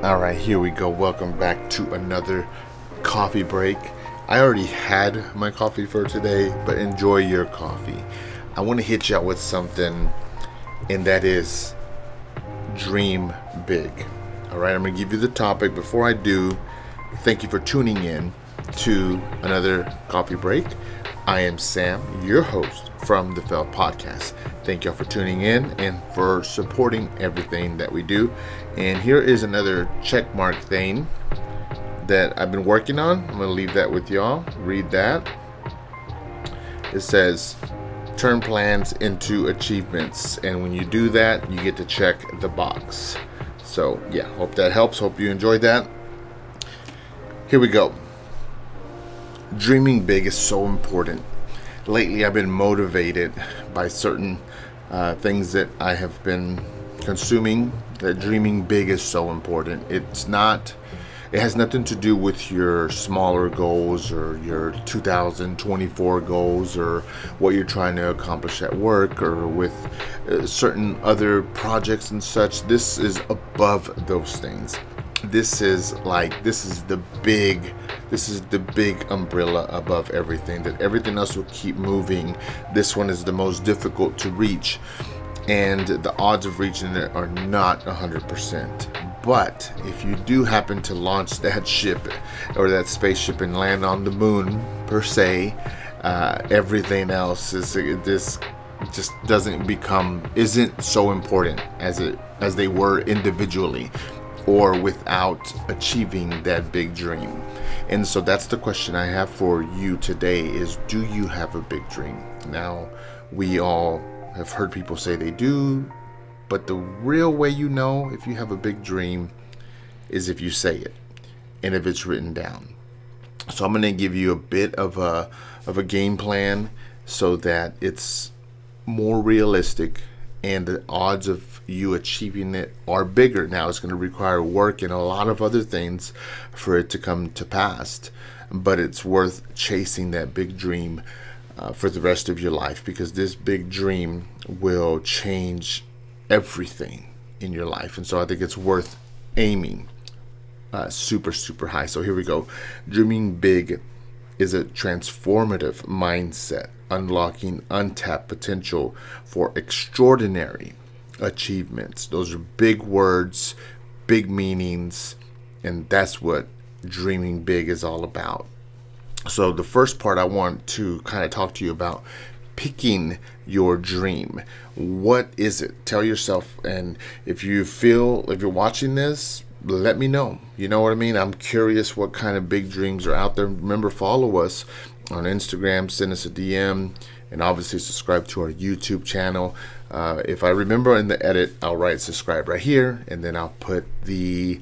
All right, here we go. Welcome back to another coffee break. I already had my coffee for today, but enjoy your coffee. I want to hit you out with something, and that is dream big. All right, I'm going to give you the topic. Before I do, thank you for tuning in to another coffee break. I am Sam, your host from the Fell Podcast. Thank y'all for tuning in and for supporting everything that we do. And here is another checkmark thing that I've been working on. I'm going to leave that with y'all. Read that. It says, turn plans into achievements. And when you do that, you get to check the box. So, yeah, hope that helps. Hope you enjoyed that. Here we go. Dreaming big is so important. Lately, I've been motivated by certain things that I have been consuming. That dreaming big is so important. It has nothing to do with your smaller goals or your 2024 goals or what you're trying to accomplish at work or with certain other projects and such. This is above those things. This is the big umbrella above everything, that everything else will keep moving. This one is the most difficult to reach, and the odds of reaching it are not 100%. But if you do happen to launch that ship or that spaceship and land on the moon per se, everything else this just isn't so important as they were individually or without achieving that big dream. And so that's the question I have for you today is, do you have a big dream? Now, we all have heard people say they do, but the real way you know if you have a big dream is if you say it and if it's written down. So I'm going to give you a bit of a game plan so that it's more realistic and the odds of you achieving it are bigger. Now, it's going to require work and a lot of other things for it to come to pass, but it's worth chasing that big dream for the rest of your life, because this big dream will change everything in your life. And so I think it's worth aiming super, super high. So here we go. Dreaming big is a transformative mindset, unlocking untapped potential for extraordinary achievements. Those are big words, big meanings, and that's what dreaming big is all about. So the first part I want to kind of talk to you about, picking your dream. What is it? Tell yourself, and if you're watching this, let me know. You know what I mean? I'm curious what kind of big dreams are out there. Remember, follow us on Instagram, send us a DM, and obviously subscribe to our YouTube channel. If I remember in the edit, I'll write subscribe right here, and then I'll put the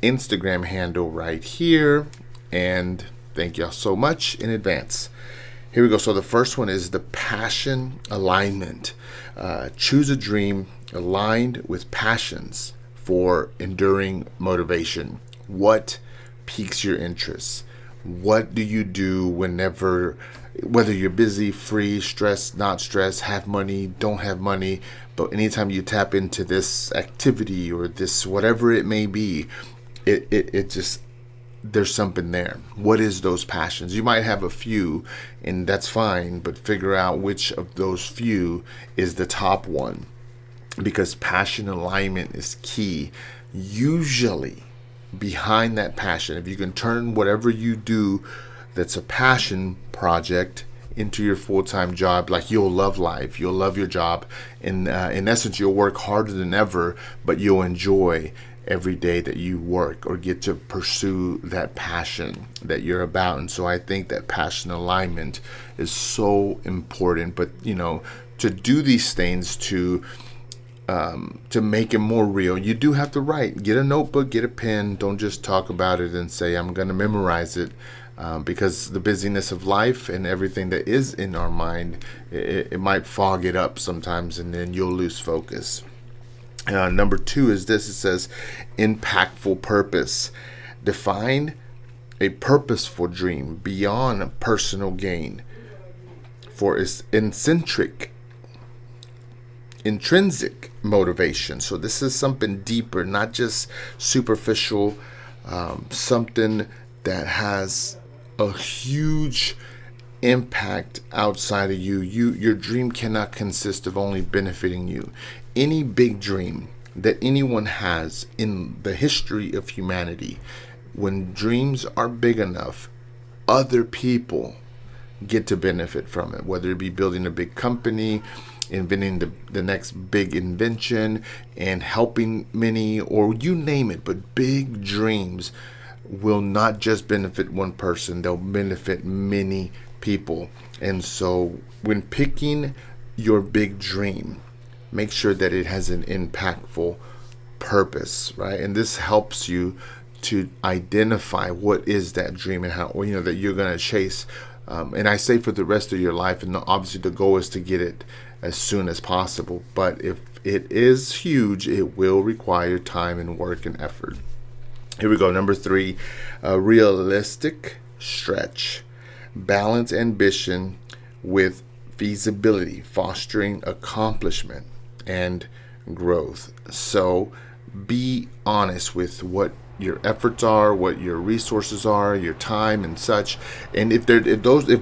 Instagram handle right here. And thank y'all so much in advance. Here we go. So the first one is the passion alignment. Choose a dream aligned with passions for enduring motivation. What piques your interest? What do you do whether you're busy, free, stressed, not stressed, have money, don't have money, but anytime you tap into this activity or this, whatever it may be, it just, there's something there. What is those passions? You might have a few, and that's fine, but figure out which of those few is the top one, because passion alignment is key. Usually behind that passion, if you can turn whatever you do that's a passion project into your full-time job, like, you'll love life, you'll love your job, and in essence you'll work harder than ever, but you'll enjoy every day that you work or get to pursue that passion that you're about. And so I think that passion alignment is so important. But to do these things, to make it more real, you do have to write. Get a notebook, get a pen. Don't just talk about it and say, I'm going to memorize it, because the busyness of life and everything that is in our mind, it might fog it up sometimes, and then you'll lose focus. Number 2 is this. It says impactful purpose. Define a purposeful dream beyond personal gain. For its intrinsic motivation. So this is something deeper, not just superficial, something that has a huge impact outside of you. Your dream cannot consist of only benefiting you. Any big dream that anyone has in the history of humanity, when dreams are big enough, other people get to benefit from it, whether it be building a big company, inventing the next big invention, and helping many, or you name it. But big dreams will not just benefit one person, they'll benefit many people. And so when picking your big dream, make sure that it has an impactful purpose, right? And this helps you to identify what is that dream and how, that you're going to chase. And I say for the rest of your life, and obviously the goal is to get it as soon as possible. But if it is huge, it will require time and work and effort. Here we go. Number 3, realistic stretch. Balance ambition with feasibility, fostering accomplishment and growth. So be honest with what your efforts are, what your resources are, your time and such. And if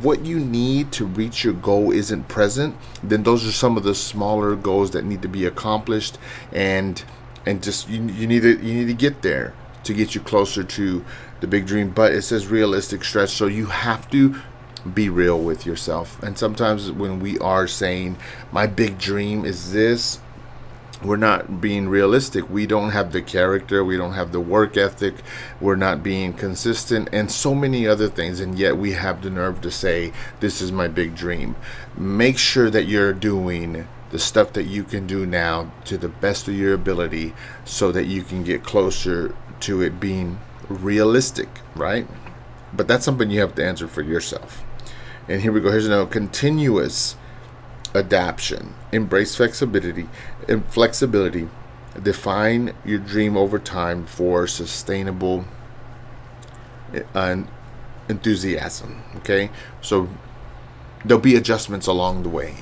what you need to reach your goal isn't present, then those are some of the smaller goals that need to be accomplished, and just you need to get there to get you closer to the big dream. But it says realistic stretch, so you have to be real with yourself. And sometimes when we are saying my big dream is this, we're not being realistic. We don't have the character, we don't have the work ethic, we're not being consistent, and so many other things, and yet we have the nerve to say this is my big dream. Make sure that you're doing the stuff that you can do now to the best of your ability, so that you can get closer to it being realistic, right? But that's something you have to answer for yourself. And here we go. Here's another: continuous adaptation. Embrace flexibility. Define your dream over time for sustainable enthusiasm. Okay, so there'll be adjustments along the way.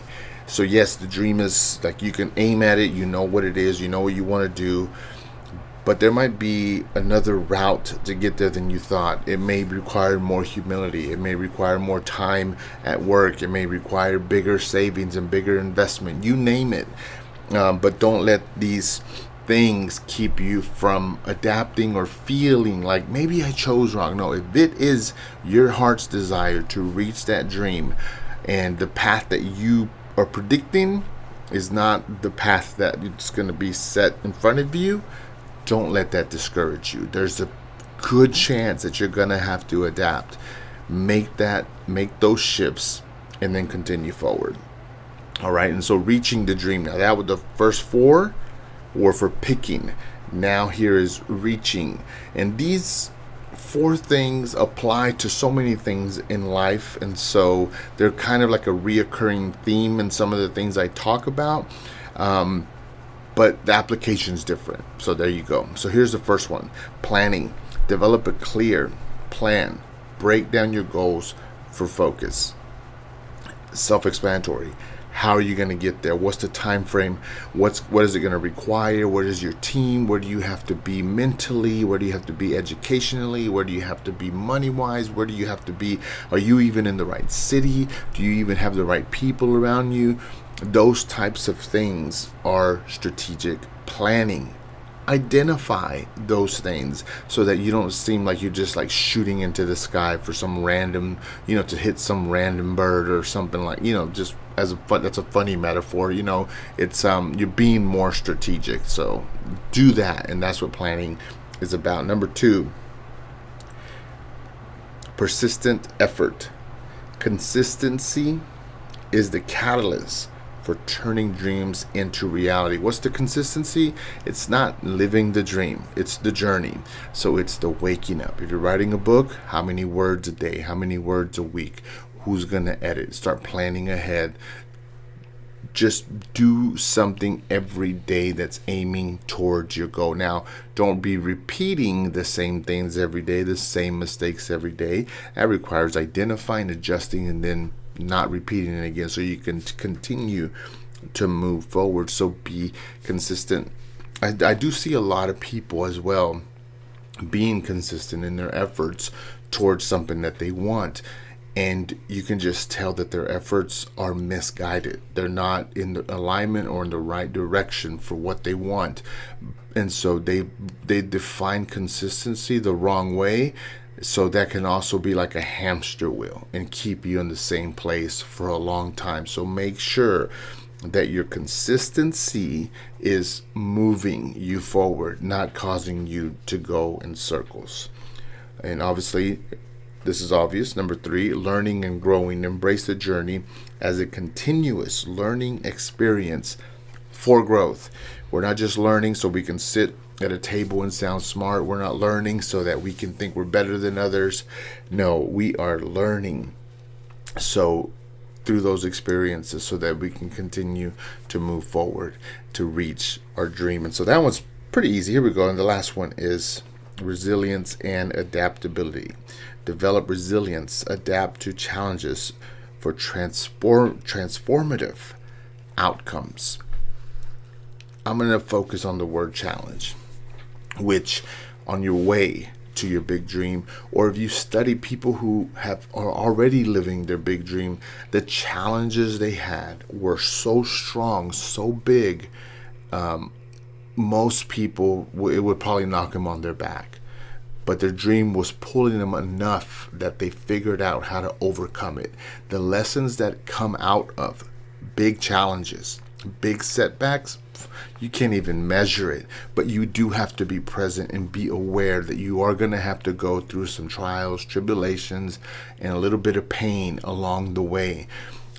So yes, the dream is like, you can aim at it, you know what it is, you know what you want to do, but there might be another route to get there than you thought. It may require more humility. It may require more time at work. It may require bigger savings and bigger investment. You name it. But don't let these things keep you from adapting or feeling like maybe I chose wrong. No, if it is your heart's desire to reach that dream, and the path that you are predicting is not the path that it's going to be set in front of you, don't let that discourage you. There's a good chance that you're going to have to adapt. Make those shifts, and then continue forward. All right. And so reaching the dream. Now that was the first 4 were for picking. Now here is reaching. And these 4 things apply to so many things in life. And so they're kind of like a reoccurring theme in some of the things I talk about. But the application is different. So there you go. So here's the first one: planning. Develop a clear plan. Break down your goals for focus. Self-explanatory. How are you going to get there? What's the time frame? What is it going to require? What is your team? Where do you have to be mentally? Where do you have to be educationally? Where do you have to be money-wise? Where do you have to be? Are you even in the right city? Do you even have the right people around you? Those types of things are strategic planning. Identify those things so that you don't seem like you're just like shooting into the sky for some random, to hit some random bird or something, like, just as that's a funny metaphor. It's you're being more strategic. So do that, and that's what planning is about. Number 2, persistent effort. Consistency is the catalyst for turning dreams into reality. What's the consistency? It's not living the dream, it's the journey. So it's the waking up. If you're writing a book, how many words a day? How many words a week? Who's going to edit? Start planning ahead. Just do something every day that's aiming towards your goal. Now, don't be repeating the same things every day, the same mistakes every day. That requires identifying, adjusting, and then not repeating it again, so you can continue to move forward. So be consistent. I do see a lot of people as well being consistent in their efforts towards something that they want, and you can just tell that their efforts are misguided. They're not in the alignment or in the right direction for what they want, and so they define consistency the wrong way. So that can also be like a hamster wheel and keep you in the same place for a long time. So make sure that your consistency is moving you forward, not causing you to go in circles. And obviously, this is obvious. Number 3, learning and growing. Embrace the journey as a continuous learning experience for growth. We're not just learning so we can sit at a table and sound smart. We're not learning so that we can think we're better than others. No, we are learning so through those experiences so that we can continue to move forward to reach our dream. And so that one's pretty easy. Here we go. And the last one is resilience and adaptability. Develop resilience, adapt to challenges for transformative outcomes. I'm going to focus on the word challenge, which on your way to your big dream, or if you study people who are already living their big dream, the challenges they had were so strong, so big, most people, it would probably knock them on their back. But their dream was pulling them enough that they figured out how to overcome it. The lessons that come out of big challenges, big setbacks, you can't even measure it, but you do have to be present and be aware that you are going to have to go through some trials, tribulations, and a little bit of pain along the way.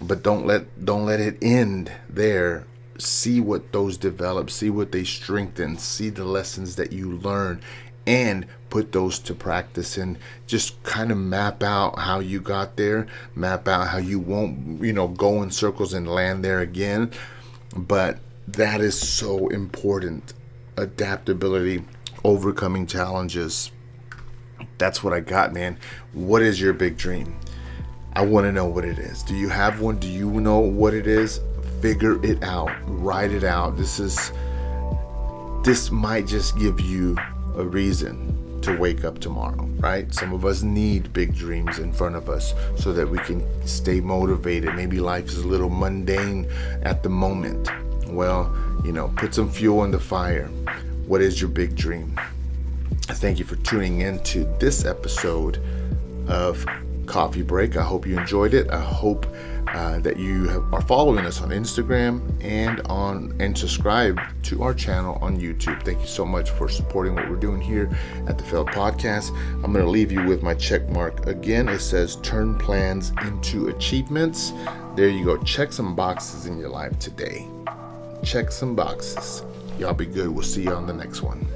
But don't let it end there. See what those develop, see what they strengthen, see the lessons that you learn, and put those to practice, and just kind of map out how you got there, map out how you won't, go in circles and land there again. But that is so important. Adaptability, overcoming challenges. That's what I got, man. What is your big dream? I want to know what it is. Do you have one? Do you know what it is? Figure it out. Write it out. This might just give you a reason to wake up tomorrow, right? Some of us need big dreams in front of us so that we can stay motivated. Maybe life is a little mundane at the moment. Well, put some fuel in the fire. What is your big dream? Thank you for tuning in to this episode of Coffee Break. I hope you enjoyed it. I hope that you are following us on Instagram and subscribe to our channel on YouTube. Thank you so much for supporting what we're doing here at the Failed Podcast. I'm going to leave you with my check mark again. It says turn plans into achievements. There you go. Check some boxes in your life today. Check some boxes. Y'all be good. We'll see you on the next one.